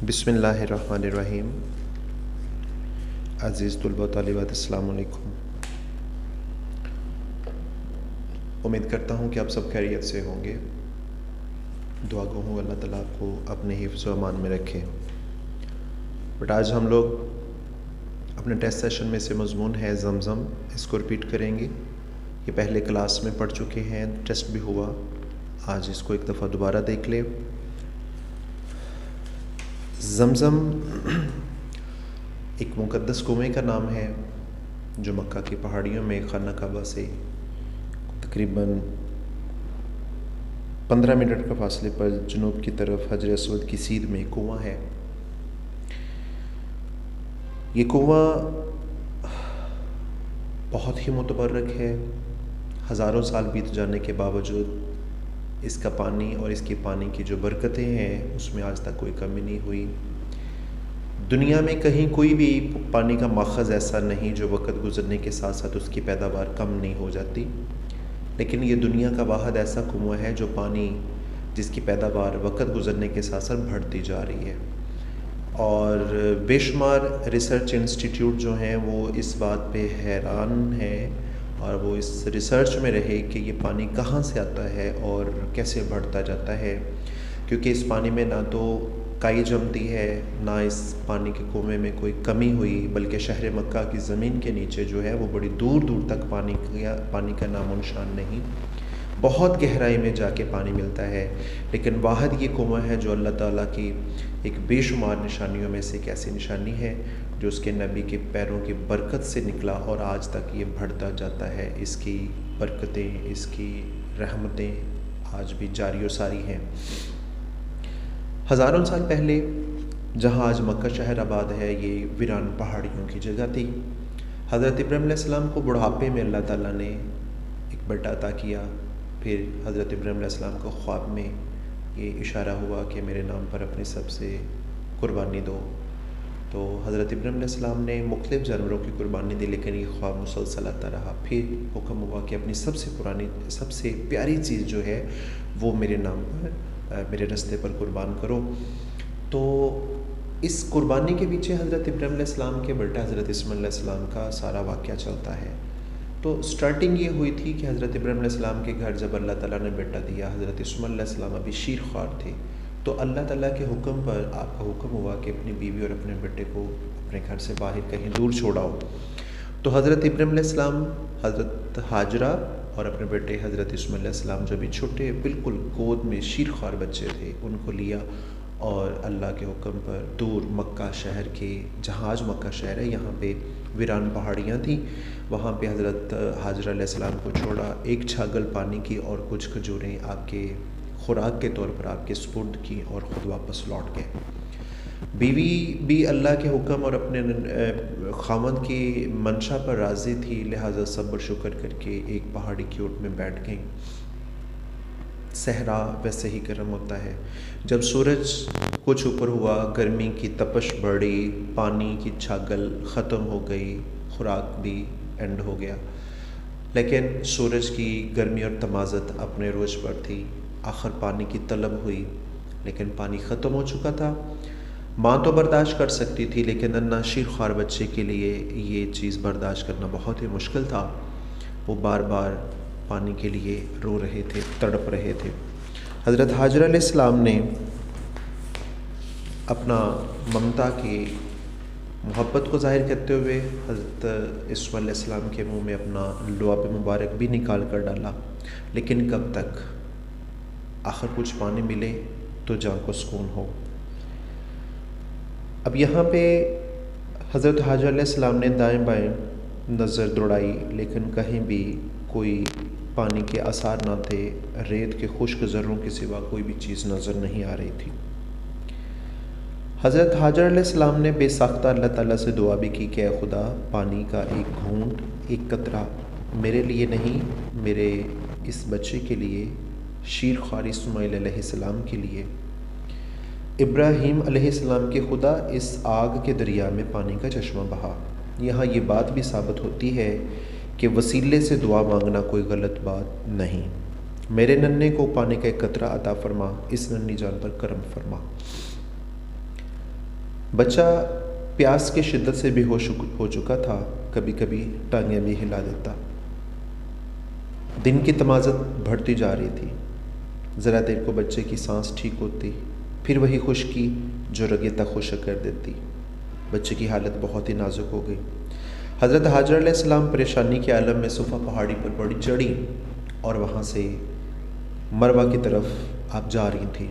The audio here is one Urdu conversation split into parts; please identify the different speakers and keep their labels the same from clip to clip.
Speaker 1: بسم اللہ الرحمن الرحیم۔ عزیز طلباء و طالبات، السلام علیکم۔ امید کرتا ہوں کہ آپ سب خیریت سے ہوں گے۔ دعا گو ہوں اللہ تعالیٰ آپ کو اپنے حفظ و امان میں رکھے۔ بٹ آج ہم لوگ اپنے ٹیسٹ سیشن میں سے مضمون ہے زمزم، اس کو ریپیٹ کریں گے۔ یہ پہلے کلاس میں پڑھ چکے ہیں، ٹیسٹ بھی ہوا، آج اس کو ایک دفعہ دوبارہ دیکھ لیں۔ زمزم ایک مقدس کنویں کا نام ہے جو مکہ کی پہاڑیوں میں خانہ کعبہ سے تقریباً 15 منٹ کے فاصلے پر جنوب کی طرف حجر اسود کی سیدھ میں کنواں ہے۔ یہ کنواں بہت ہی متبرک ہے، ہزاروں سال بیت جانے کے باوجود اس کا پانی اور اس کی پانی کی جو برکتیں ہیں اس میں آج تک کوئی کمی نہیں ہوئی۔ دنیا میں کہیں کوئی بھی پانی کا ماخذ ایسا نہیں جو وقت گزرنے کے ساتھ ساتھ اس کی پیداوار کم نہیں ہو جاتی، لیکن یہ دنیا کا واحد ایسا کنواں ہے جو پانی جس کی پیداوار وقت گزرنے کے ساتھ ساتھ بڑھتی جا رہی ہے، اور بے شمار ریسرچ انسٹیٹیوٹ جو ہیں وہ اس بات پہ حیران ہیں اور وہ اس ریسرچ میں رہے کہ یہ پانی کہاں سے آتا ہے اور کیسے بڑھتا جاتا ہے، کیونکہ اس پانی میں نہ تو کائی جمتی ہے، نہ اس پانی کے کنویں میں کوئی کمی ہوئی، بلکہ شہر مکہ کی زمین کے نیچے جو ہے وہ بڑی دور دور تک پانی کا نام و نشان نہیں، بہت گہرائی میں جا کے پانی ملتا ہے۔ لیکن واحد یہ کنواں ہے جو اللہ تعالیٰ کی ایک بے شمار نشانیوں میں سے ایک ایسی نشانی ہے جو اس کے نبی کے پیروں کی برکت سے نکلا اور آج تک یہ بڑھتا جاتا ہے۔ اس کی برکتیں، اس کی رحمتیں آج بھی جاری و ساری ہیں۔ ہزاروں سال پہلے جہاں آج مکہ شہر آباد ہے، یہ ویران پہاڑیوں کی جگہ تھی۔ حضرت ابراہیم علیہ السلام کو بڑھاپے میں اللہ تعالیٰ نے ایک بیٹا عطا کیا، پھر حضرت ابراہیم علیہ السلام کو خواب میں یہ اشارہ ہوا کہ میرے نام پر اپنی سب سے قربانی دو، تو حضرت ابراہیم علیہ السلام نے مختلف جانوروں کی قربانی دی، لیکن یہ خواب مسلسل آتا رہا۔ پھر حکم ہوا کہ اپنی سب سے پیاری چیز جو ہے وہ میرے نام پر میرے رستے پر قربان کرو۔ تو اس قربانی کے پیچھے حضرت ابراہیم علیہ السلام کے بیٹا حضرت اسماعیل علیہ السلام کا سارا واقعہ چلتا ہے۔ تو سٹارٹنگ یہ ہوئی تھی کہ حضرت ابراہیم علیہ السلام کے گھر جب اللہ تعالیٰ نے بیٹا دیا، حضرت اسماعیل علیہ السلام ابھی شیر خوار تھے، تو اللہ تعالیٰ کے حکم پر آپ کا حکم ہوا کہ اپنی بیوی اور اپنے بیٹے کو اپنے گھر سے باہر کہیں دور چھوڑاؤ۔ تو حضرت ابراہیم علیہ السلام حضرت ہاجرہ اور اپنے بیٹے حضرت اسماعیل علیہ السلام جو بھی چھوٹے بالکل گود میں شیر خوار بچے تھے ان کو لیا اور اللہ کے حکم پر دور مکہ شہر کے، جہاں آج مکہ شہر ہے، یہاں پہ ویران پہاڑیاں تھیں، وہاں پہ حضرت ہاجرہ علیہ السلام کو چھوڑا، ایک چھاگل پانی کی اور کچھ کھجوریں آپ کے خوراک کے طور پر آپ کے سپرد کی اور خود واپس لوٹ گئے۔ بیوی بھی اللہ کے حکم اور اپنے خاوند کی منشا پر راضی تھی، لہٰذا صبر شکر کر کے ایک پہاڑی کی اوٹ میں بیٹھ گئیں۔ صحرا ویسے ہی گرم ہوتا ہے، جب سورج کچھ اوپر ہوا گرمی کی تپش بڑھی، پانی کی چھاگل ختم ہو گئی، خوراک بھی اینڈ ہو گیا، لیکن سورج کی گرمی اور تمازت اپنے روج پر تھی۔ آخر پانی کی طلب ہوئی، لیکن پانی ختم ہو چکا تھا۔ ماں تو برداشت کر سکتی تھی، لیکن ننھا شیر خوار بچے کے لیے یہ چیز برداشت کرنا بہت ہی مشکل تھا۔ وہ بار بار پانی کے لیے رو رہے تھے، تڑپ رہے تھے۔ حضرت ہاجرہ علیہ السلام نے اپنا ممتا کی محبت کو ظاہر کرتے ہوئے حضرت اسماعیل علیہ السلام کے منہ میں اپنا لعاب مبارک بھی نکال کر ڈالا، لیکن کب تک؟ آخر کچھ پانی ملے تو جان کو سکون ہو۔ اب یہاں پہ حضرت ہاجرہ علیہ السلام نے دائیں بائیں نظر دوڑائی، لیکن کہیں بھی کوئی پانی کے آثار نہ تھے، ریت کے خشک ذروں کے سوا کوئی بھی چیز نظر نہیں آ رہی تھی۔ حضرت ہاجرہ علیہ السلام نے بے ساختہ اللہ تعالیٰ سے دعا بھی کی کہ اے خدا، پانی کا ایک گھونٹ، ایک قطرہ میرے لیے نہیں، میرے اس بچے کے لیے، شیر خوار اسماعیل علیہ السلام کے لیے۔ ابراہیم علیہ السلام کے خدا، اس آگ کے دریا میں پانی کا چشمہ بہا۔ یہاں یہ بات بھی ثابت ہوتی ہے کہ وسیلے سے دعا مانگنا کوئی غلط بات نہیں۔ میرے ننھے کو پانی کا ایک قطرہ عطا فرما، اس ننھی جان پر کرم فرما۔ بچہ پیاس کی شدت سے بے ہوش ہو چکا تھا، کبھی کبھی ٹانگیں بھی ہلا دیتا۔ دن کی تمازت بڑھتی جا رہی تھی، ذرا دیر کو بچے کی سانس ٹھیک ہوتی، پھر وہی خشکی جو رگیں تک خشک کر دیتی۔ بچے کی حالت بہت ہی نازک ہو گئی۔ حضرت حاجرہ علیہ السلام پریشانی کے عالم میں صفا پہاڑی پر بڑی چڑھی اور وہاں سے مروہ کی طرف آپ جا رہی تھیں۔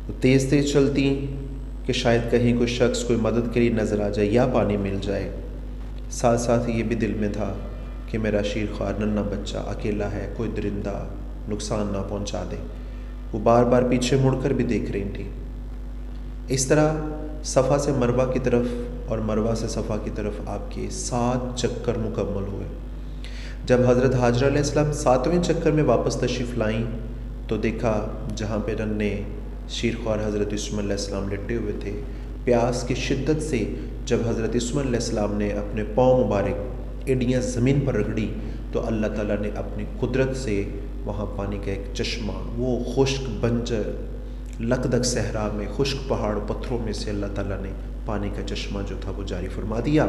Speaker 1: وہ تیز تیز چلتی کہ شاید کہیں کوئی شخص کوئی مدد کے لیے نظر آ جائے یا پانی مل جائے۔ ساتھ ساتھ یہ بھی دل میں تھا کہ میرا شیرخوار ننھا بچہ اکیلا ہے، کوئی درندہ نقصان نہ پہنچا دے۔ وہ بار بار پیچھے مڑ کر بھی دیکھ رہی تھیں۔ اس طرح صفا سے مروہ کی طرف اور مروہ سے صفا کی طرف آپ کے 7 چکر مکمل ہوئے۔ جب حضرت حاجرہ علیہ السلام 7ویں چکر میں واپس تشریف لائیں تو دیکھا جہاں پہ ننھے شیرخوار حضرت یوسف علیہ السلام لیٹے ہوئے تھے، پیاس کی شدت سے جب حضرت یوسف علیہ السلام نے اپنے پاؤں مبارک ایڑیاں زمین پر رگڑی تو اللہ تعالیٰ نے اپنی قدرت سے وہاں پانی کا ایک چشمہ، وہ خشک بنجر لکدک صحرا میں خشک پہاڑ پتھروں میں سے اللہ تعالیٰ نے پانی کا چشمہ جو تھا وہ جاری فرما دیا۔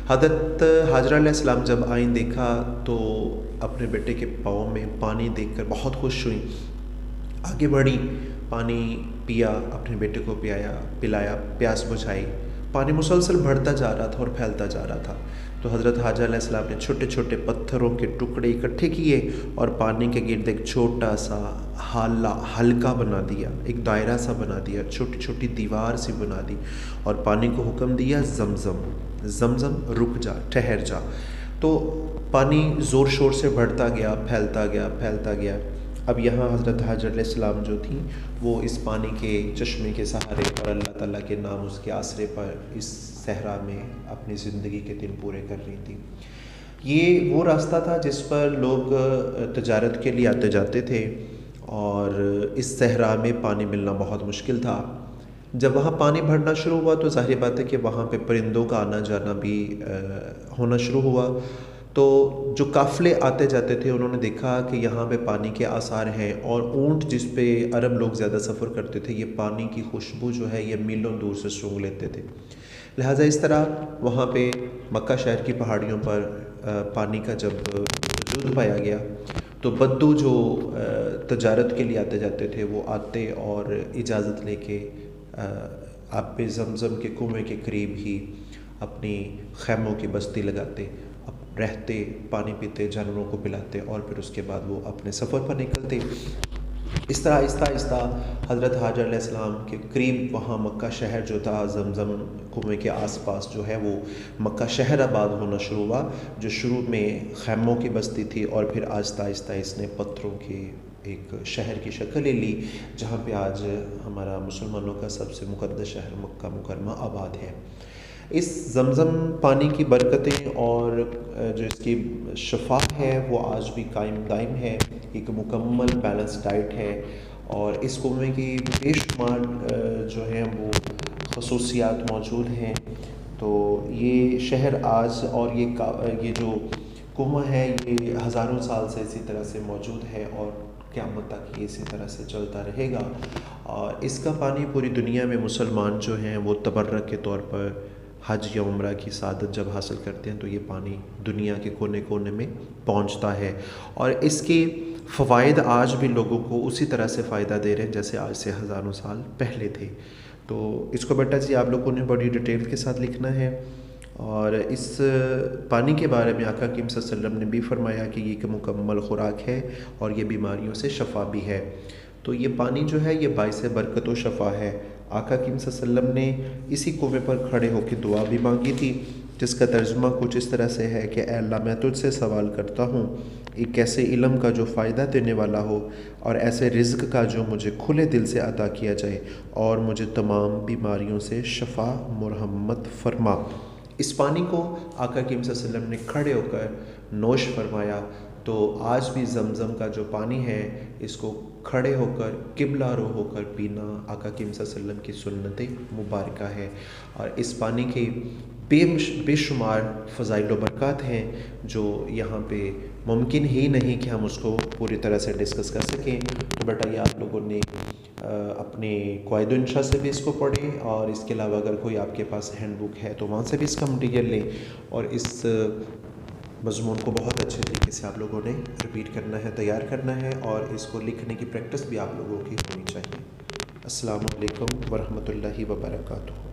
Speaker 1: حضرت حاجرہ علیہ السلام جب آئیں دیکھا تو اپنے بیٹے کے پاؤں میں پانی دیکھ کر بہت خوش ہوئیں، آگے بڑھی، پانی پیا، اپنے بیٹے کو پلایا، پیاس بجھائی۔ پانی مسلسل بڑھتا جا رہا تھا اور پھیلتا جا رہا تھا، تو حضرت حاجرہ علیہ السلام نے چھوٹے چھوٹے پتھروں کے ٹکڑے اکٹھے کیے اور پانی کے گرد ایک چھوٹا سا حلقہ بنا دیا، ایک دائرہ سا بنا دیا، چھوٹی چھوٹی دیوار سی بنا دی اور پانی کو حکم دیا زمزم زمزم رک جا، ٹھہر جا۔ تو پانی زور شور سے بڑھتا گیا، پھیلتا گیا، پھیلتا گیا۔ اب یہاں حضرت حاجرہ علیہ السلام جو تھیں وہ اس پانی کے چشمے کے سہارے اور اللہ تعالیٰ کے نام اس کے آسرے پر اس صحرا میں اپنی زندگی کے دن پورے کر رہی تھیں۔ یہ وہ راستہ تھا جس پر لوگ تجارت کے لیے آتے جاتے تھے اور اس صحرا میں پانی ملنا بہت مشکل تھا۔ جب وہاں پانی بھرنا شروع ہوا تو ظاہر بات ہے کہ وہاں پہ پرندوں کا آنا جانا بھی ہونا شروع ہوا، تو جو قافلے آتے جاتے تھے انہوں نے دیکھا کہ یہاں پہ پانی کے آثار ہیں، اور اونٹ جس پہ عرب لوگ زیادہ سفر کرتے تھے، یہ پانی کی خوشبو جو ہے یہ میلوں دور سے سونگھ لیتے تھے۔ لہٰذا اس طرح وہاں پہ مکہ شہر کی پہاڑیوں پر پانی کا جب وجود پایا گیا تو بدو جو تجارت کے لیے آتے جاتے تھے وہ آتے اور اجازت لے کے آپ پہ زمزم کے کنویں کے قریب ہی اپنی خیموں کی بستی لگاتے، رہتے، پانی پیتے، جانوروں کو پلاتے اور پھر اس کے بعد وہ اپنے سفر پر نکلتے۔ اس طرح آہستہ آہستہ حضرت حاجرہ علیہ السلام کے قریب وہاں مکہ شہر جو تھا، زمزم کنویں کے آس پاس جو ہے وہ مکہ شہر آباد ہونا شروع ہوا، جو شروع میں خیموں کی بستی تھی اور پھر آہستہ آہستہ اس نے پتھروں کے ایک شہر کی شکل لے لی، جہاں پہ آج ہمارا مسلمانوں کا سب سے مقدس شہر مکہ مکرمہ آباد ہے۔ اس زمزم پانی کی برکتیں اور جو اس کی شفا ہے وہ آج بھی قائم دائم ہے، ایک مکمل بیلنس ڈائٹ ہے، اور اس کنویں کی بے شمار جو ہیں وہ خصوصیات موجود ہیں۔ تو یہ شہر آج اور یہ جو کنواں ہے یہ ہزاروں سال سے اسی طرح سے موجود ہے اور قیامت تک یہ اسی طرح سے چلتا رہے گا، اور اس کا پانی پوری دنیا میں مسلمان جو ہیں وہ تبرک کے طور پر حج یا عمرہ کی سعادت جب حاصل کرتے ہیں تو یہ پانی دنیا کے کونے کونے میں پہنچتا ہے، اور اس کے فوائد آج بھی لوگوں کو اسی طرح سے فائدہ دے رہے ہیں جیسے آج سے ہزاروں سال پہلے تھے۔ تو اس کو بیٹا جی آپ لوگوں نے بڑی ڈیٹیل کے ساتھ لکھنا ہے، اور اس پانی کے بارے میں آقا کریم صلی اللہ علیہ وسلم نے بھی فرمایا کہ یہ ایک مکمل خوراک ہے اور یہ بیماریوں سے شفا بھی ہے۔ تو یہ پانی جو ہے یہ باعث برکت و شفا ہے۔ آقا کریم صلی اللہ علیہ وسلم نے اسی کنویں پر کھڑے ہو کے دعا بھی مانگی تھی، جس کا ترجمہ کچھ اس طرح سے ہے کہ اے اللہ میں تجھ سے سوال کرتا ہوں ایک ایسے علم کا جو فائدہ دینے والا ہو، اور ایسے رزق کا جو مجھے کھلے دل سے عطا کیا جائے، اور مجھے تمام بیماریوں سے شفا مرحمت فرما۔ اس پانی کو آقا کریم صلی اللہ علیہ وسلم نے کھڑے ہو کر نوش فرمایا، تو آج بھی زمزم کا جو پانی ہے اس کو کھڑے ہو کر قبلہ رو ہو کر پینا آقا کریم صلی اللہ علیہ وسلم کی سنت مبارکہ ہے، اور اس پانی کے بے شمار فضائل و برکات ہیں جو یہاں پہ ممکن ہی نہیں کہ ہم اس کو پوری طرح سے ڈسکس کر سکیں. تو بیٹا یہ آپ لوگوں نے اپنے قواعد انشاء سے بھی اس کو پڑھیں، اور اس کے علاوہ اگر کوئی آپ کے پاس ہینڈ بک ہے تو وہاں سے بھی اس کا مٹیریل لیں، اور اس مضمون کو بہت اچھے طریقے سے آپ لوگوں نے رپیٹ کرنا ہے، تیار کرنا ہے، اور اس کو لکھنے کی پریکٹس بھی آپ لوگوں کی ہونی چاہیے. السلام علیکم ورحمۃ اللہ وبرکاتہ.